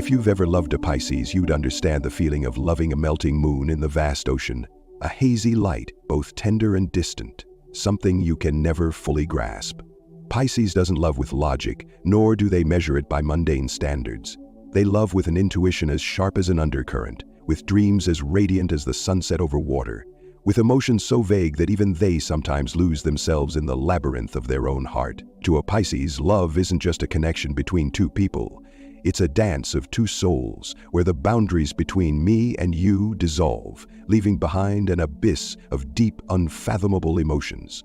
If you've ever loved a Pisces, you'd understand the feeling of loving a melting moon in the vast ocean, a hazy light, both tender and distant, something you can never fully grasp. Pisces doesn't love with logic, nor do they measure it by mundane standards. They love with an intuition as sharp as an undercurrent, with dreams as radiant as the sunset over water, with emotions so vague that even they sometimes lose themselves in the labyrinth of their own heart. To a Pisces, love isn't just a connection between two people. It's a dance of two souls, where the boundaries between me and you dissolve, leaving behind an abyss of deep, unfathomable emotions.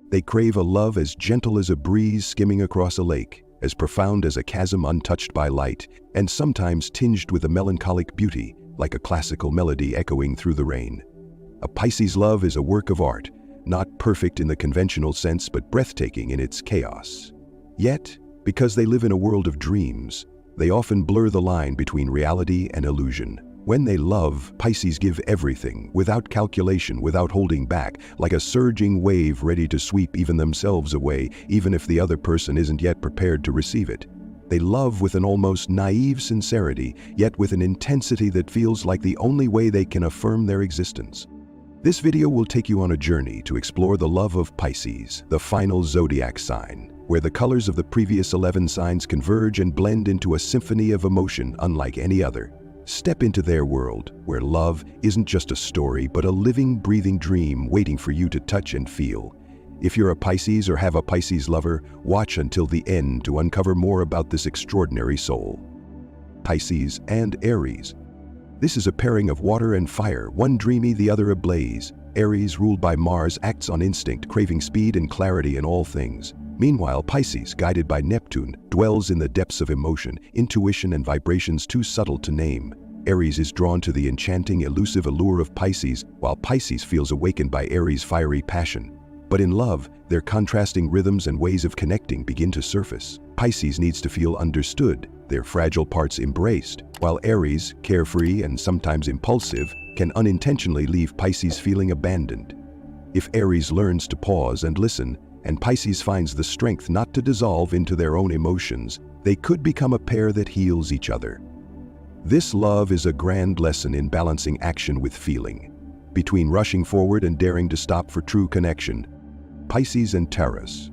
They crave a love as gentle as a breeze skimming across a lake, as profound as a chasm untouched by light, and sometimes tinged with a melancholic beauty, like a classical melody echoing through the rain. A Pisces love is a work of art, not perfect in the conventional sense, but breathtaking in its chaos. Yet, because they live in a world of dreams, they often blur the line between reality and illusion. When they love, Pisces give everything, without calculation, without holding back, like a surging wave ready to sweep even themselves away, even if the other person isn't yet prepared to receive it. They love with an almost naive sincerity, yet with an intensity that feels like the only way they can affirm their existence. This video will take you on a journey to explore the love of Pisces, the final zodiac sign, where the colors of the previous 11 signs converge and blend into a symphony of emotion unlike any other. Step into their world, where love isn't just a story, but a living, breathing dream waiting for you to touch and feel. If you're a Pisces or have a Pisces lover, watch until the end to uncover more about this extraordinary soul. Pisces and Aries. This is a pairing of water and fire, one dreamy, the other ablaze. Aries, ruled by Mars, acts on instinct, craving speed and clarity in all things. Meanwhile, Pisces, guided by Neptune, dwells in the depths of emotion, intuition, and vibrations too subtle to name. Aries is drawn to the enchanting, elusive allure of Pisces, while Pisces feels awakened by Aries' fiery passion. But in love, their contrasting rhythms and ways of connecting begin to surface. Pisces needs to feel understood, their fragile parts embraced, while Aries, carefree and sometimes impulsive, can unintentionally leave Pisces feeling abandoned. If Aries learns to pause and listen, and Pisces finds the strength not to dissolve into their own emotions, they could become a pair that heals each other. This love is a grand lesson in balancing action with feeling, between rushing forward and daring to stop for true connection. Pisces and Taurus.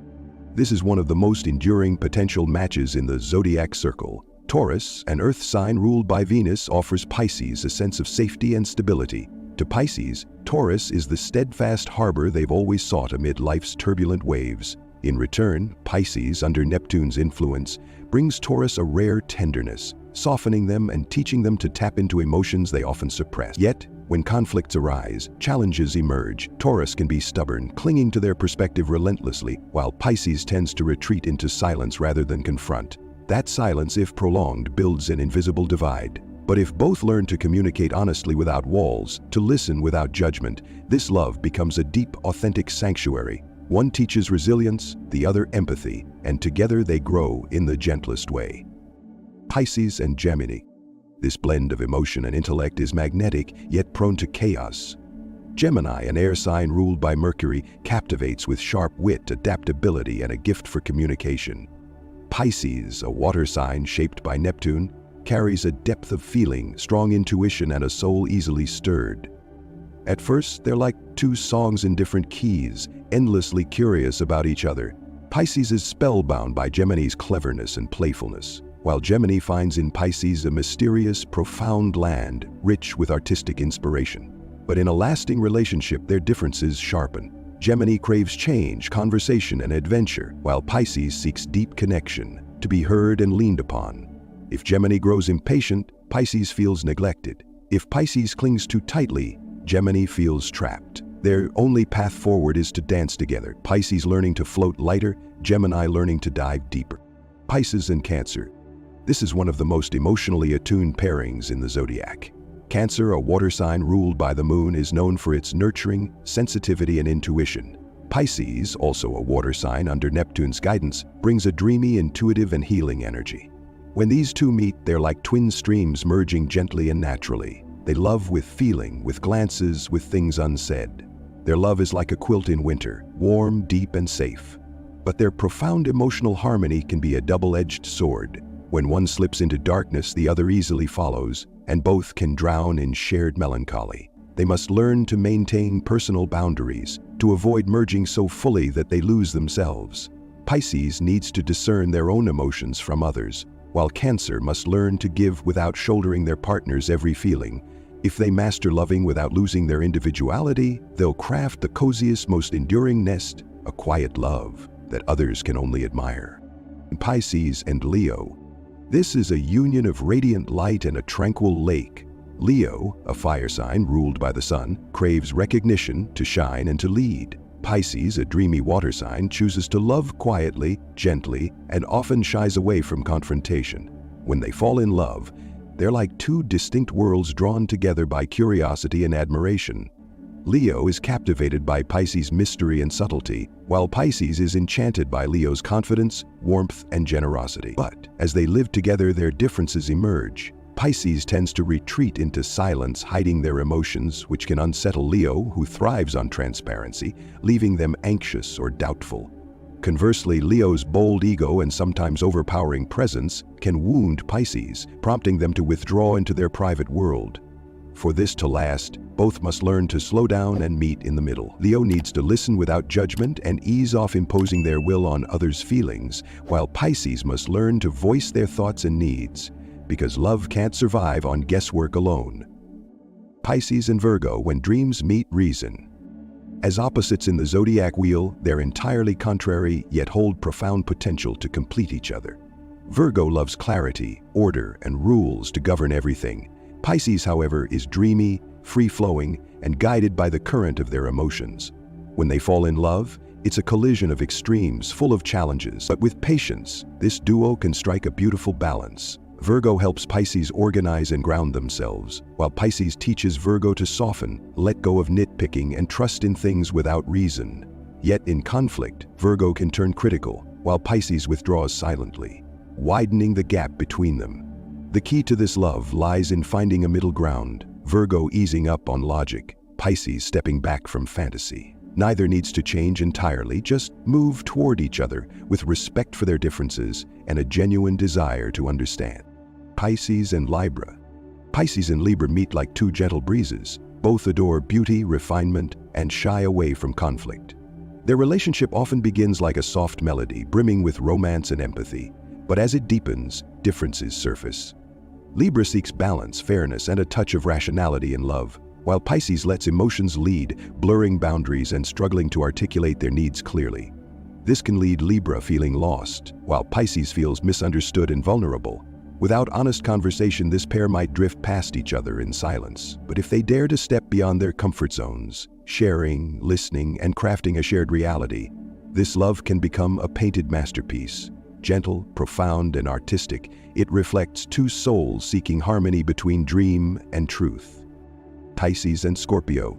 This is one of the most enduring potential matches in the zodiac circle. Taurus, an earth sign ruled by Venus, offers Pisces a sense of safety and stability. To Pisces, Taurus is the steadfast harbor they've always sought amid life's turbulent waves. In return, Pisces, under Neptune's influence, brings Taurus a rare tenderness, softening them and teaching them to tap into emotions they often suppress. Yet, when conflicts arise, challenges emerge. Taurus can be stubborn, clinging to their perspective relentlessly, while Pisces tends to retreat into silence rather than confront. That silence, if prolonged, builds an invisible divide. But if both learn to communicate honestly without walls, to listen without judgment, this love becomes a deep, authentic sanctuary. One teaches resilience, the other empathy, and together they grow in the gentlest way. Pisces and Gemini. This blend of emotion and intellect is magnetic, yet prone to chaos. Gemini, an air sign ruled by Mercury, captivates with sharp wit, adaptability, and a gift for communication. Pisces, a water sign shaped by Neptune, carries a depth of feeling, strong intuition, and a soul easily stirred. At first, they're like two songs in different keys, endlessly curious about each other. Pisces is spellbound by Gemini's cleverness and playfulness, while Gemini finds in Pisces a mysterious, profound land, rich with artistic inspiration. But in a lasting relationship, their differences sharpen. Gemini craves change, conversation, and adventure, while Pisces seeks deep connection, to be heard and leaned upon. If Gemini grows impatient, Pisces feels neglected. If Pisces clings too tightly, Gemini feels trapped. Their only path forward is to dance together, Pisces learning to float lighter, Gemini learning to dive deeper. Pisces and Cancer. This is one of the most emotionally attuned pairings in the zodiac. Cancer, a water sign ruled by the moon, is known for its nurturing, sensitivity, and intuition. Pisces, also a water sign under Neptune's guidance, brings a dreamy, intuitive, and healing energy. When these two meet, they're like twin streams merging gently and naturally. They love with feeling, with glances, with things unsaid. Their love is like a quilt in winter, warm, deep, and safe. But their profound emotional harmony can be a double-edged sword. When one slips into darkness, the other easily follows, and both can drown in shared melancholy. They must learn to maintain personal boundaries, to avoid merging so fully that they lose themselves. Pisces needs to discern their own emotions from others, while Cancer must learn to give without shouldering their partner's every feeling. If they master loving without losing their individuality, they'll craft the coziest, most enduring nest, a quiet love that others can only admire. Pisces and Leo. This is a union of radiant light and a tranquil lake. Leo, a fire sign ruled by the sun, craves recognition, to shine and to lead. Pisces, a dreamy water sign, chooses to love quietly, gently, and often shies away from confrontation. When they fall in love, they're like two distinct worlds drawn together by curiosity and admiration. Leo is captivated by Pisces' mystery and subtlety, while Pisces is enchanted by Leo's confidence, warmth, and generosity. But as they live together, their differences emerge. Pisces tends to retreat into silence, hiding their emotions, which can unsettle Leo, who thrives on transparency, leaving them anxious or doubtful. Conversely, Leo's bold ego and sometimes overpowering presence can wound Pisces, prompting them to withdraw into their private world. For this to last, both must learn to slow down and meet in the middle. Leo needs to listen without judgment and ease off imposing their will on others' feelings, while Pisces must learn to voice their thoughts and needs, because love can't survive on guesswork alone. Pisces and Virgo, when dreams meet reason. As opposites in the zodiac wheel, they're entirely contrary yet hold profound potential to complete each other. Virgo loves clarity, order, and rules to govern everything. Pisces, however, is dreamy, free-flowing, and guided by the current of their emotions. When they fall in love, it's a collision of extremes full of challenges. But with patience, this duo can strike a beautiful balance. Virgo helps Pisces organize and ground themselves, while Pisces teaches Virgo to soften, let go of nitpicking, and trust in things without reason. Yet in conflict, Virgo can turn critical, while Pisces withdraws silently, widening the gap between them. The key to this love lies in finding a middle ground, Virgo easing up on logic, Pisces stepping back from fantasy. Neither needs to change entirely, just move toward each other with respect for their differences and a genuine desire to understand. Pisces and Libra. Pisces and Libra meet like two gentle breezes. Both adore beauty, refinement, and shy away from conflict. Their relationship often begins like a soft melody, brimming with romance and empathy. But as it deepens, differences surface. Libra seeks balance, fairness, and a touch of rationality in love, while Pisces lets emotions lead, blurring boundaries and struggling to articulate their needs clearly. This can lead Libra feeling lost, while Pisces feels misunderstood and vulnerable. Without honest conversation, this pair might drift past each other in silence. But if they dare to step beyond their comfort zones, sharing, listening, and crafting a shared reality, this love can become a painted masterpiece. Gentle, profound, and artistic, it reflects two souls seeking harmony between dream and truth. Pisces and Scorpio.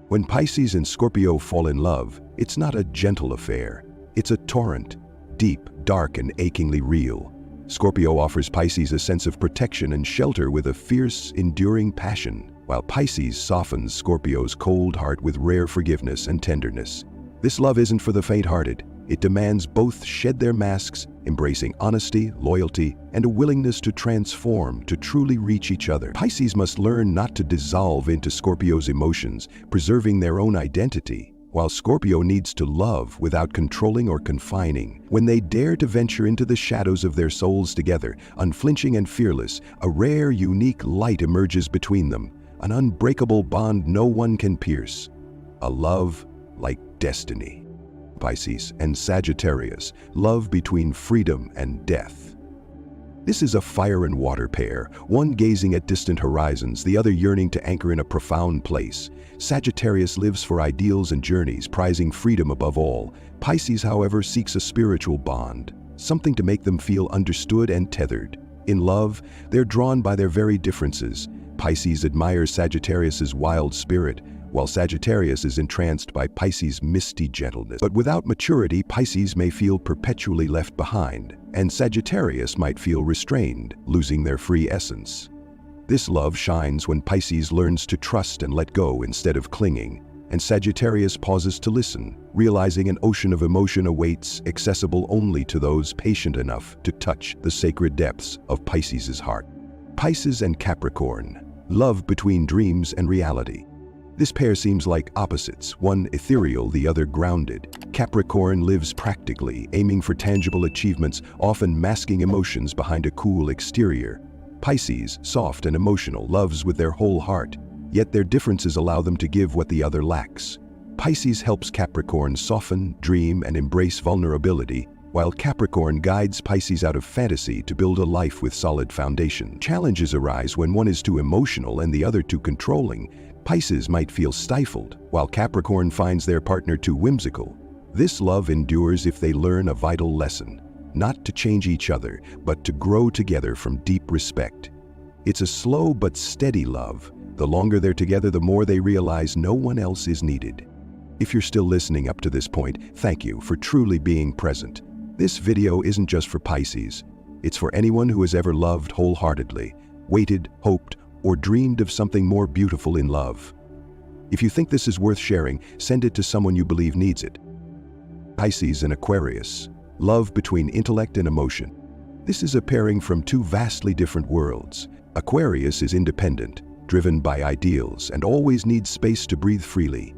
When Pisces and Scorpio fall in love, it's not a gentle affair. It's a torrent, deep, dark, and achingly real. Scorpio offers Pisces a sense of protection and shelter with a fierce, enduring passion, while Pisces softens Scorpio's cold heart with rare forgiveness and tenderness. This love isn't for the faint-hearted. It demands both shed their masks, embracing honesty, loyalty, and a willingness to transform to truly reach each other. Pisces must learn not to dissolve into Scorpio's emotions, preserving their own identity, while Scorpio needs to love without controlling or confining. When they dare to venture into the shadows of their souls together, unflinching and fearless, a rare, unique light emerges between them, an unbreakable bond no one can pierce. A love like destiny. Pisces and Sagittarius, love between freedom and death. This is a fire and water pair, one gazing at distant horizons, the other yearning to anchor in a profound place. Sagittarius lives for ideals and journeys, prizing freedom above all. Pisces, however, seeks a spiritual bond, something to make them feel understood and tethered. In love, they're drawn by their very differences. Pisces admires Sagittarius's wild spirit, while Sagittarius is entranced by Pisces' misty gentleness. But without maturity, Pisces may feel perpetually left behind, and Sagittarius might feel restrained, losing their free essence. This love shines when Pisces learns to trust and let go instead of clinging, and Sagittarius pauses to listen, realizing an ocean of emotion awaits, accessible only to those patient enough to touch the sacred depths of Pisces' heart. Pisces and Capricorn, love between dreams and reality. This pair seems like opposites, one ethereal, the other grounded. Capricorn lives practically, aiming for tangible achievements, often masking emotions behind a cool exterior. Pisces, soft and emotional, loves with their whole heart, yet their differences allow them to give what the other lacks. Pisces helps Capricorn soften, dream, and embrace vulnerability, while Capricorn guides Pisces out of fantasy to build a life with solid foundation. Challenges arise when one is too emotional and the other too controlling. Pisces might feel stifled, while Capricorn finds their partner too whimsical. This love endures if they learn a vital lesson, not to change each other, but to grow together from deep respect. It's a slow but steady love. The longer they're together, the more they realize no one else is needed. If you're still listening up to this point, thank you for truly being present. This video isn't just for Pisces. It's for anyone who has ever loved wholeheartedly, waited, hoped, or dreamed of something more beautiful in love. If you think this is worth sharing, send it to someone you believe needs it. Pisces and Aquarius, love between intellect and emotion. This is a pairing from two vastly different worlds. Aquarius is independent, driven by ideals, and always needs space to breathe freely.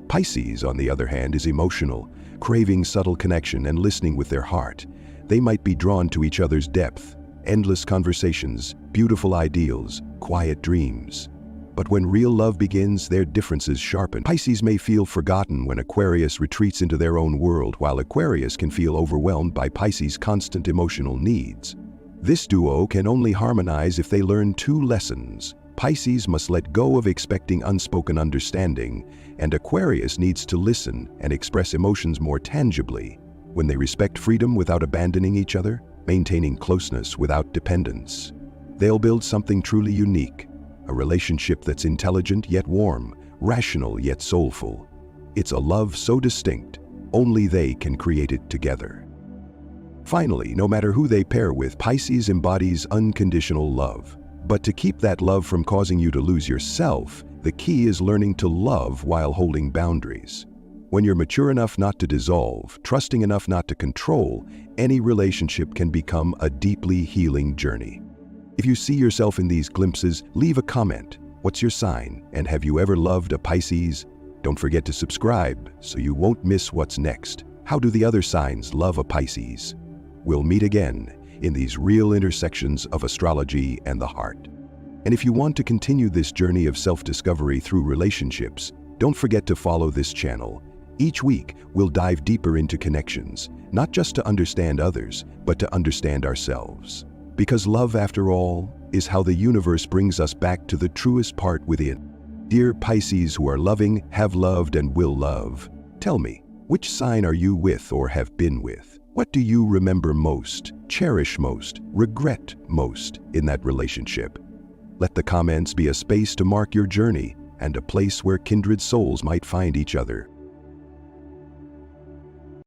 Pisces, on the other hand, is emotional, craving subtle connection and listening with their heart. They might be drawn to each other's depth, endless conversations, beautiful ideals, quiet dreams. But when real love begins, their differences sharpen. Pisces may feel forgotten when Aquarius retreats into their own world, while Aquarius can feel overwhelmed by Pisces' constant emotional needs. This duo can only harmonize if they learn two lessons. Pisces must let go of expecting unspoken understanding, and Aquarius needs to listen and express emotions more tangibly. When they respect freedom without abandoning each other, maintaining closeness without dependence, they'll build something truly unique, a relationship that's intelligent yet warm, rational yet soulful. It's a love so distinct, only they can create it together. Finally, no matter who they pair with, Pisces embodies unconditional love. But to keep that love from causing you to lose yourself, the key is learning to love while holding boundaries. When you're mature enough not to dissolve, trusting enough not to control, any relationship can become a deeply healing journey. If you see yourself in these glimpses, leave a comment. What's your sign? And have you ever loved a Pisces? Don't forget to subscribe so you won't miss what's next. How do the other signs love a Pisces? We'll meet again in these real intersections of astrology and the heart. And if you want to continue this journey of self-discovery through relationships, don't forget to follow this channel. Each week, we'll dive deeper into connections, not just to understand others, but to understand ourselves. Because love, after all, is how the universe brings us back to the truest part within. Dear Pisces who are loving, have loved, and will love, tell me, which sign are you with or have been with? What do you remember most, cherish most, regret most in that relationship? Let the comments be a space to mark your journey and a place where kindred souls might find each other.